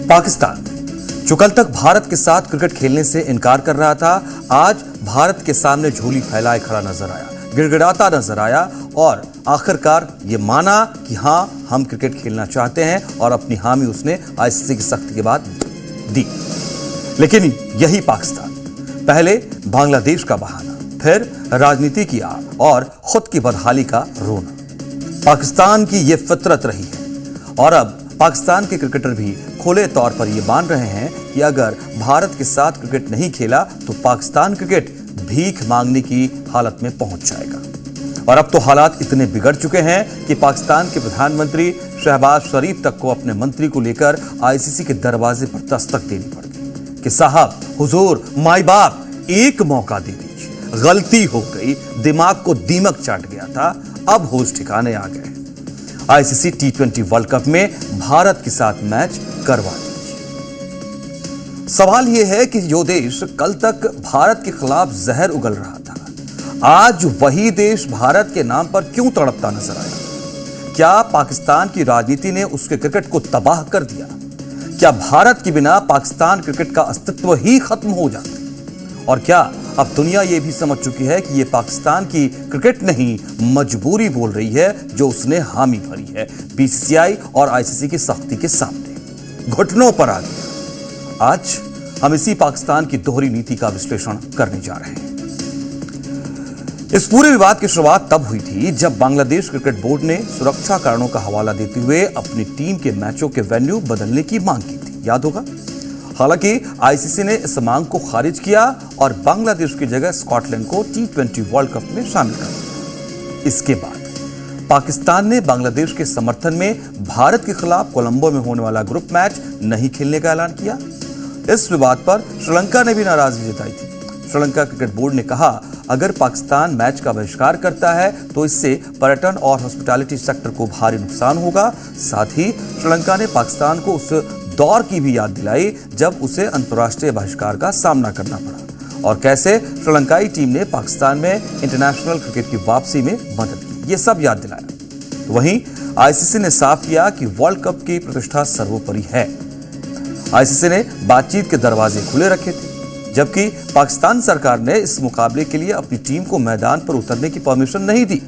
पाकिस्तान जो कल तक भारत के साथ क्रिकेट खेलने से इनकार कर रहा था, आज भारत के सामने झोली फैलाए खड़ा नजर आया, गिड़गिड़ाता नजर आया और आखिरकार ये माना कि हां हम क्रिकेट खेलना चाहते हैं और अपनी हामी उसने आईसीसी की सख्ती के बाद दी। लेकिन यही पाकिस्तान पहले बांग्लादेश का बहाना, फिर राजनीति की आड़ और खुद की बदहाली का रोना। पाकिस्तान की यह फितरत रही है और अब पाकिस्तान के क्रिकेटर भी खुले तौर पर यह मान रहे हैं कि अगर भारत के साथ क्रिकेट नहीं खेला तो पाकिस्तान क्रिकेट भीख मांगने की हालत में पहुंच जाएगा। और अब तो हालात इतने बिगड़ चुके हैं कि पाकिस्तान के प्रधानमंत्री शहबाज शरीफ तक को अपने मंत्री को लेकर आईसीसी के दरवाजे पर दस्तक देनी पड़ गई कि साहब हुजूर माई बाप एक मौका दे दीजिए, गलती हो गई, दिमाग को दीमक चाट गया था, अब होश ठिकाने आ गए। आईसीसी टी20 वर्ल्ड कप में भारत के साथ मैच करवा दीजिए। सवाल यह है कि जो देश कल तक भारत के खिलाफ जहर उगल रहा था, आज वही देश भारत के नाम पर क्यों तड़पता नजर आया? क्या पाकिस्तान की राजनीति ने उसके क्रिकेट को तबाह कर दिया? क्या भारत के बिना पाकिस्तान क्रिकेट का अस्तित्व ही खत्म हो जाता? और क्या अब दुनिया यह भी समझ चुकी है कि यह पाकिस्तान की क्रिकेट नहीं मजबूरी बोल रही है जो उसने हामी भरी है बीसीसीआई और आईसीसी की सख्ती के सामने घुटनों पर आ गया। आज हम इसी पाकिस्तान की दोहरी नीति का विश्लेषण करने जा रहे हैं। इस पूरे विवाद की शुरुआत तब हुई थी जब बांग्लादेश क्रिकेट बोर्ड ने सुरक्षा कारणों का हवाला देते हुए अपनी टीम के मैचों के वेन्यू बदलने की मांग की थी, याद होगा। हालांकि आईसीसी ने इस मांग को खारिज किया और बांग्लादेश की जगह स्कॉटलैंड को टी20 वर्ल्ड कप में शामिल कर दिया। इसके बाद पाकिस्तान ने बांग्लादेश के समर्थन में भारत के खिलाफ कोलंबो में होने वाला ग्रुप मैच नहीं खेलने का ऐलान किया। इस विवाद पर श्रीलंका ने भी नाराजगी जताई थी। श्रीलंका क्रिकेट बोर्ड ने कहा, अगर पाकिस्तान मैच का बहिष्कार करता है तो इससे पर्यटन और हॉस्पिटैलिटी सेक्टर को भारी नुकसान होगा। साथ ही श्रीलंका ने पाकिस्तान को उस दौर की भी याद दिलाई जब उसे अंतर्राष्ट्रीय बहिष्कार का सामना करना पड़ा और कैसे श्रीलंकाई टीम ने पाकिस्तान में इंटरनेशनल क्रिकेट की वापसी में मदद की, ये सब याद दिलाया। वहीं आईसीसी ने साफ किया कि वर्ल्ड कप की प्रतिष्ठा सर्वोपरि है। आईसीसी ने बातचीत के दरवाजे खुले रखे थे, जबकि पाकिस्तान सरकार ने इस मुकाबले के लिए अपनी टीम को मैदान पर उतरने की परमिशन नहीं दी।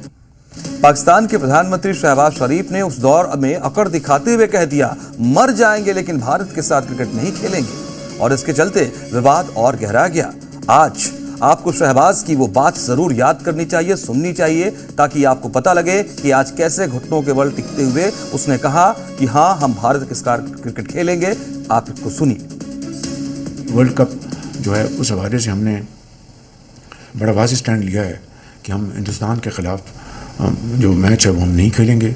पाकिस्तान के प्रधानमंत्री शहबाज शरीफ ने उस दौर में अकड़ दिखाते हुए कह दिया, मर जाएंगे लेकिन भारत के साथ क्रिकेट नहीं खेलेंगे, और इसके चलते विवाद और गहरा गया। आज आपको शहबाज की वो बात जरूर याद करनी चाहिए, सुननी चाहिए, ताकि आपको पता लगे कि आज कैसे घुटनों के बल टिकते हुए उसने कहा कि हां हम भारत के साथ क्रिकेट खेलेंगे। आप इसको सुनिए। वर्ल्ड कप जो है उस हवाले से हमने बड़ा वाज़ेह स्टैंड लिया है कि हम हिंदुस्तान के खिलाफ जो मैच है वो हम नहीं खेलेंगे,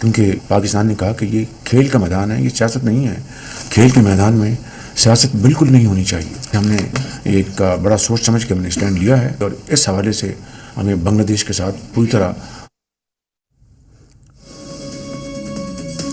क्योंकि पाकिस्तान ने कहा कि ये खेल का मैदान है, ये सियासत नहीं है। खेल के मैदान में सियासत बिल्कुल नहीं होनी चाहिए। हमने एक बड़ा सोच समझ के हमने स्टैंड लिया है और इस हवाले से हमें बांग्लादेश के साथ पूरी तरह।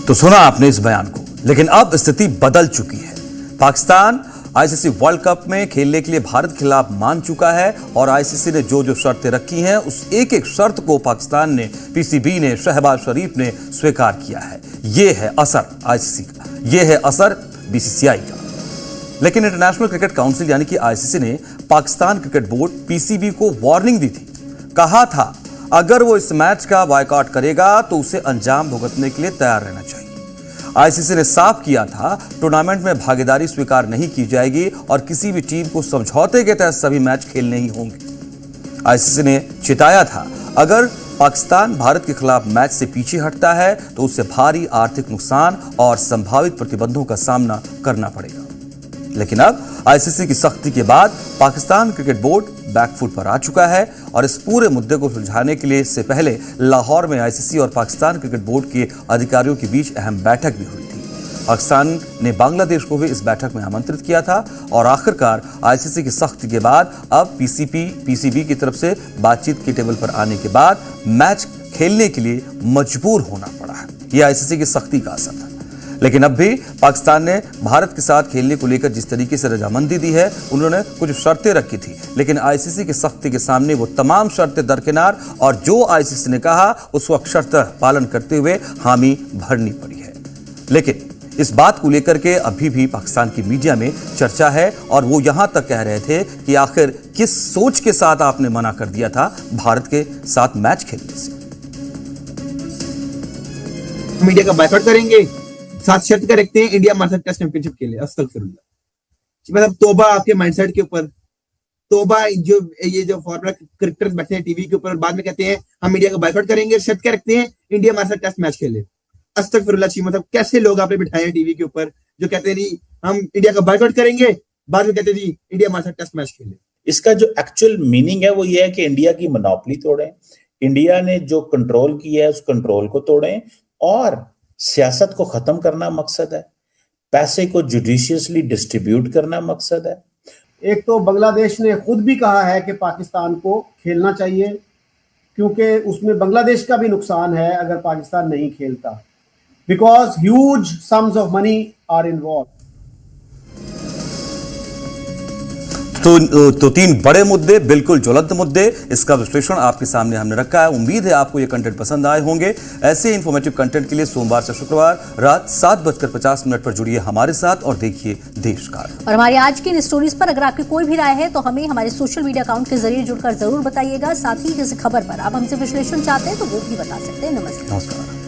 तो सुना आपने इस बयान को, लेकिन अब स्थिति बदल चुकी है। पाकिस्तान आईसीसी वर्ल्ड कप में खेलने के लिए भारत के खिलाफ मान चुका है और आईसीसी ने जो जो शर्तें रखी हैं उस एक एक शर्त को पाकिस्तान ने, पीसीबी ने, शहबाज शरीफ ने स्वीकार किया है। यह है असर आईसीसी का, यह है असर बीसीसीआई का। लेकिन इंटरनेशनल क्रिकेट काउंसिल यानी कि आईसीसी ने पाकिस्तान क्रिकेट बोर्ड पीसीबी को वार्निंग दी थी। कहा था अगर वो इस मैच का बायकॉट करेगा तो उसे अंजाम भुगतने के लिए तैयार रहना चाहिए। आईसीसी ने साफ किया था टूर्नामेंट में भागीदारी स्वीकार नहीं की जाएगी और किसी भी टीम को समझौते के तहत सभी मैच खेलने ही होंगे। आईसीसी ने चेताया था अगर पाकिस्तान भारत के खिलाफ मैच से पीछे हटता है तो उससे भारी आर्थिक नुकसान और संभावित प्रतिबंधों का सामना करना पड़ेगा। लेकिन अब आईसीसी की सख्ती के बाद पाकिस्तान क्रिकेट बोर्ड बैकफुट पर आ चुका है और इस पूरे मुद्दे को सुलझाने के लिए इससे पहले लाहौर में आईसीसी और पाकिस्तान क्रिकेट बोर्ड के अधिकारियों के बीच अहम बैठक भी हुई थी। पाकिस्तान ने बांग्लादेश को भी इस बैठक में आमंत्रित किया था और आखिरकार आईसीसी की सख्ती के बाद अब पीसीबी की तरफ से बातचीत के टेबल पर आने के बाद मैच खेलने के लिए मजबूर होना पड़ा है। यह आईसीसी की सख्ती का असर था। लेकिन अब भी पाकिस्तान ने भारत के साथ खेलने को लेकर जिस तरीके से रजामंदी दी है, उन्होंने कुछ शर्तें रखी थी, लेकिन आईसीसी की सख्ती के सामने वो तमाम शर्तें दरकिनार और जो आईसीसी ने कहा उस वक्त शर्त पालन करते हुए हामी भरनी पड़ी है। लेकिन इस बात को लेकर के अभी भी पाकिस्तान की मीडिया में चर्चा है और वो यहां तक कह रहे थे कि आखिर किस सोच के साथ आपने मना कर दिया था भारत के साथ मैच खेलने से। मीडिया का बायकॉट करेंगे, साथ शर्त का रखते हैं इंडिया हमारे साथ टेस्ट चैंपियनशिप के लिए। अस्तगफिरुल्लाह, मतलब तौबा आपके माइंडसेट के ऊपर, तौबा जो ये जो फॉर्मूला क्रिकेटर्स बैठे हैं टीवी के ऊपर, बाद में कहते हैं हम मीडिया का बायकॉट करेंगे, शर्त क्या रखते हैं इंडिया हमारे साथ टेस्ट मैच खेले। अस्तगफिरुल्लाह, मतलब कैसे लोग आपने बिठाए हैं टीवी के ऊपर जो कहते हैं जी हम इंडिया का बायकॉट करेंगे, बाद में कहते हैं जी इंडिया हमारे साथ टेस्ट मैच खेले। इसका जो एक्चुअल मीनिंग है वो ये है कि इंडिया की मोनोपोली तोड़ें, इंडिया ने जो कंट्रोल किया है उस कंट्रोल को तोड़ें और सियासत को खत्म करना मकसद है, पैसे को जुडिशियसली डिस्ट्रीब्यूट करना मकसद है। एक तो बांग्लादेश ने खुद भी कहा है कि पाकिस्तान को खेलना चाहिए, क्योंकि उसमें बांग्लादेश का भी नुकसान है अगर पाकिस्तान नहीं खेलता, because huge sums of money are involve. तो तीन बड़े मुद्दे, बिल्कुल ज्वलंत मुद्दे, इसका विश्लेषण आपके सामने हमने रखा है। उम्मीद है आपको ये कंटेंट पसंद आए होंगे। ऐसे इंफॉर्मेटिव कंटेंट के लिए सोमवार से शुक्रवार रात 7:50 पर जुड़िए हमारे साथ और देखिए देशकाल। और हमारी आज की इन स्टोरीज पर अगर आपकी कोई भी राय है तो हमें हमारे सोशल मीडिया अकाउंट के जरिए जुड़कर जरूर बताइएगा। साथ ही किसी खबर पर आप हमसे विश्लेषण चाहते हैं तो वो भी बता सकते हैं। नमस्कार।